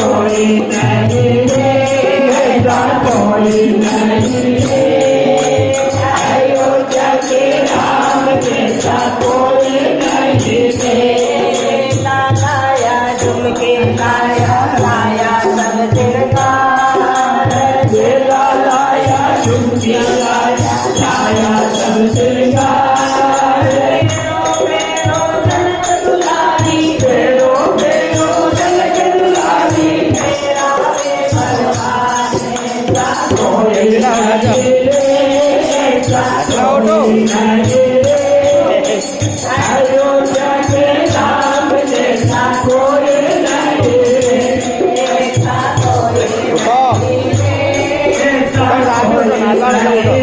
कोई नहीं रे, ऐसा कोई नहीं रे। अयोध्या के राम जैसा कोई नहीं रे। लाया झुमके लाया लाया सब श्रृंगार, बेला लाया झुमके लाया लाया सब श्रृंगार। बेरो जनक दुलारी, बेरो बेरो जनक दुलारी, मेरा वे भगवान ऐसा कोई नहीं रे, ऐसा कोई नहीं रे। अयोध्या के राम जैसा कोई नहीं रे, ऐसा कोई नहीं रे, ऐसा कोई नहीं रे।